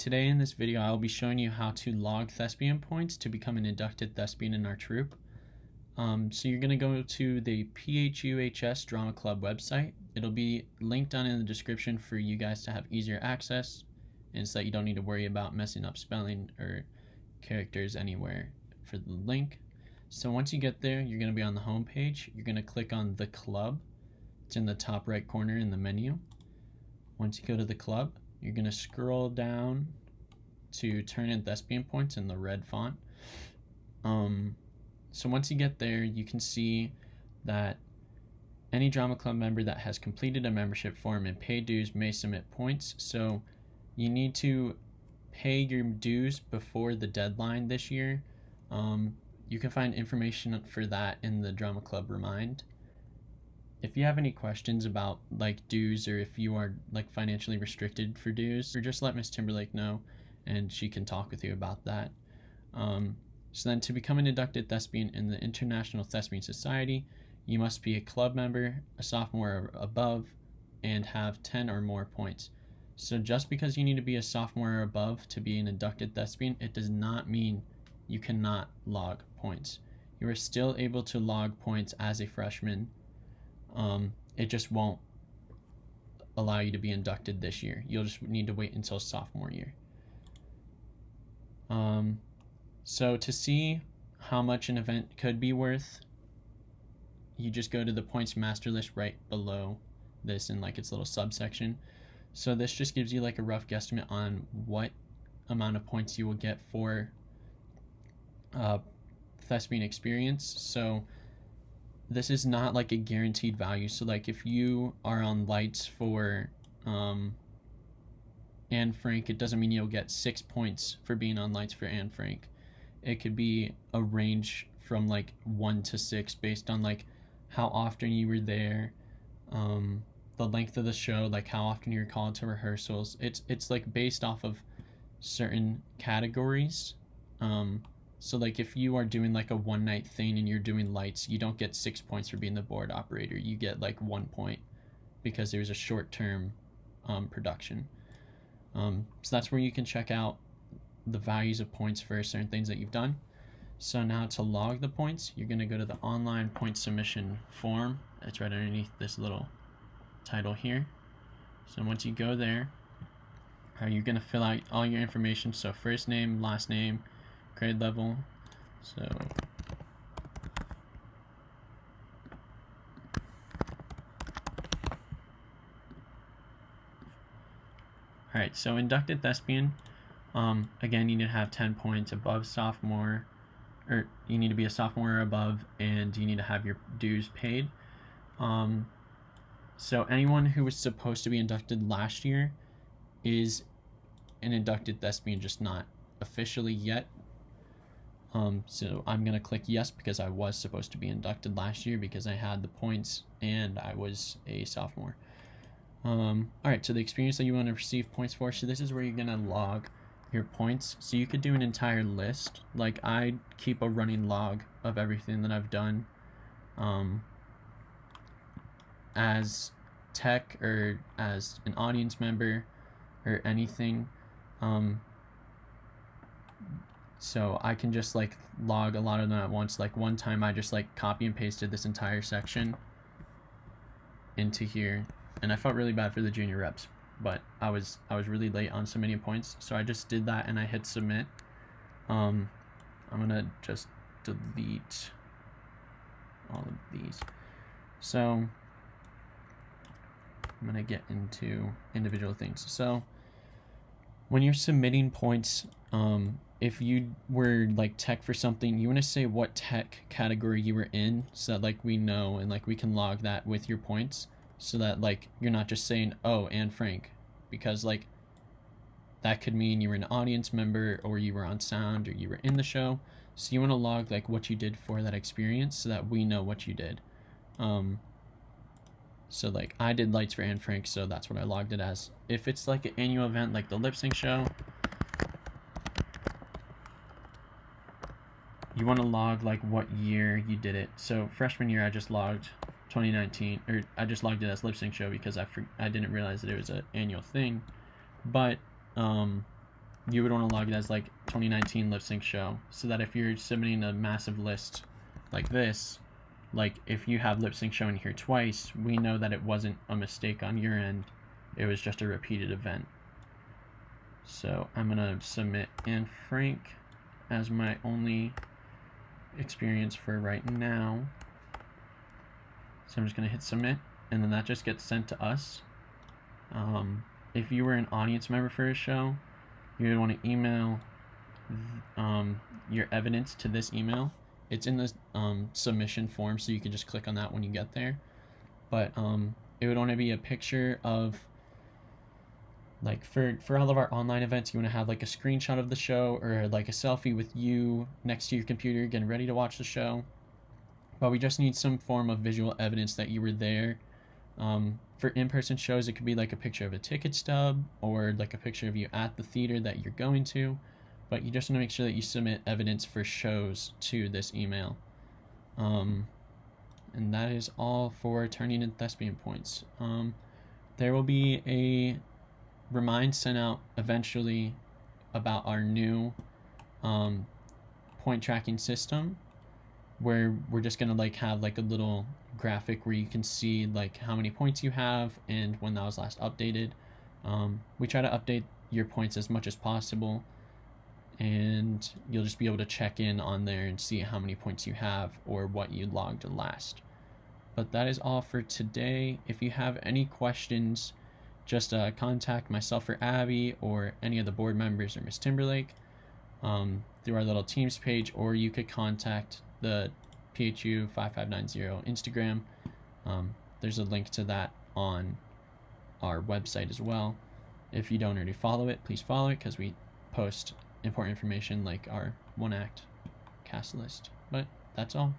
Today in this video, I'll be showing you how to log Thespian points to become an inducted Thespian in our troupe. So you're going to go to the PHUHS Drama Club website. It'll be linked down in the description for you guys to have easier access, and so that you don't need to worry about messing up spelling or characters anywhere for the link. So once you get there, you're going to be on the home page. You're going to click on the club. It's in the top right corner in the menu. Once you go to the club, you're going to scroll down to turn in Thespian points in the red font. So once you get there, you can see that any drama club member that has completed a membership form and paid dues may submit points. So you need to pay your dues before the deadline this year. You can find information for that in the drama club remind. If you have any questions about like dues, or if you are like financially restricted for dues, or just let Miss Timberlake know and she can talk with you about that. So then to become an inducted Thespian in the International Thespian Society, you must be a club member, a sophomore or above, and have 10 or more points. So just because you need to be a sophomore or above to be an inducted Thespian, it does not mean you cannot log points. You are still able to log points as a freshman. It just won't allow you to be inducted this year. You'll just need to wait until sophomore year. So to see how much an event could be worth, you just go to the points master list right below this in like its little subsection. So this just gives you like a rough guesstimate on what amount of points you will get for Thespian experience. So this is not like a guaranteed value. So like if you are on lights for Anne Frank, it doesn't mean you'll get 6 points for being on lights for Anne Frank. It could be a range from like 1 to 6 based on like how often you were there, the length of the show, like how often you were called to rehearsals. It's like based off of certain categories. So like if you are doing like a one night thing and you're doing lights, you don't get 6 points for being the board operator. You get like 1 point because there's a short term production. So that's where you can check out the values of points for certain things that you've done. So now to log the points, you're going to go to the online point submission form. It's right underneath this little title here. So once you go there, you're going to fill out all your information. So first name, last name, grade level. So alright, so inducted Thespian, again, you need to have 10 points above sophomore, or you need to be a sophomore or above, and you need to have your dues paid. So anyone who was supposed to be inducted last year is an inducted Thespian, just not officially yet. So I'm going to click yes because I was supposed to be inducted last year because I had the points and I was a sophomore. Alright, so the experience that you want to receive points for, so this is where you're going to log your points. So you could do an entire list. Like I keep a running log of everything that I've done as tech or as an audience member or anything. So I can just like log a lot of them at once. Like one time I just like copy and pasted this entire section into here, and I felt really bad for the junior reps, but I was really late on submitting points, so I just did that and I hit submit. I'm gonna just delete all of these. So I'm gonna get into individual things. So when you're submitting points, if you were like tech for something, you want to say what tech category you were in, so that like we know and like we can log that with your points, so that like you're not just saying, oh, Anne Frank, because like that could mean you were an audience member or you were on sound or you were in the show. So you want to log like what you did for that experience so that we know what you did. So like I did lights for Anne Frank, so that's what I logged it as. If it's like an annual event like the lip sync show, you want to log like what year you did it. So freshman year I just logged 2019, or I just logged it as lip sync show because I didn't realize that it was an annual thing. But you would want to log it as like 2019 lip sync show, so that if you're submitting a massive list like this, like if you have lip sync showing here twice, we know that it wasn't a mistake on your end, it was just a repeated event. So I'm gonna submit Anne Frank as my only experience for right now. So I'm just gonna hit submit, and then that just gets sent to us. If you were an audience member for a show, you would want to email your evidence to this email. It's in the submission form, so you can just click on that when you get there. But it would want to be a picture of, like, for all of our online events, you want to have like a screenshot of the show, or like a selfie with you next to your computer getting ready to watch the show. But we just need some form of visual evidence that you were there. For in-person shows, it could be like a picture of a ticket stub, or like a picture of you at the theater that you're going to. But you just want to make sure that you submit evidence for shows to this email. And that is all for turning in Thespian points. There will be a remind sent out eventually about our new point tracking system, where we're just gonna like have like a little graphic where you can see like how many points you have and when that was last updated. We try to update your points as much as possible, and you'll just be able to check in on there and see how many points you have or what you logged last. But that is all for today. If you have any questions, just contact myself or Abby or any of the board members or Miss Timberlake through our little Teams page, or you could contact the PHU 5590 Instagram. There's a link to that on our website as well. If you don't already follow it, please follow it, because we post important information like our one-act cast list. But that's all.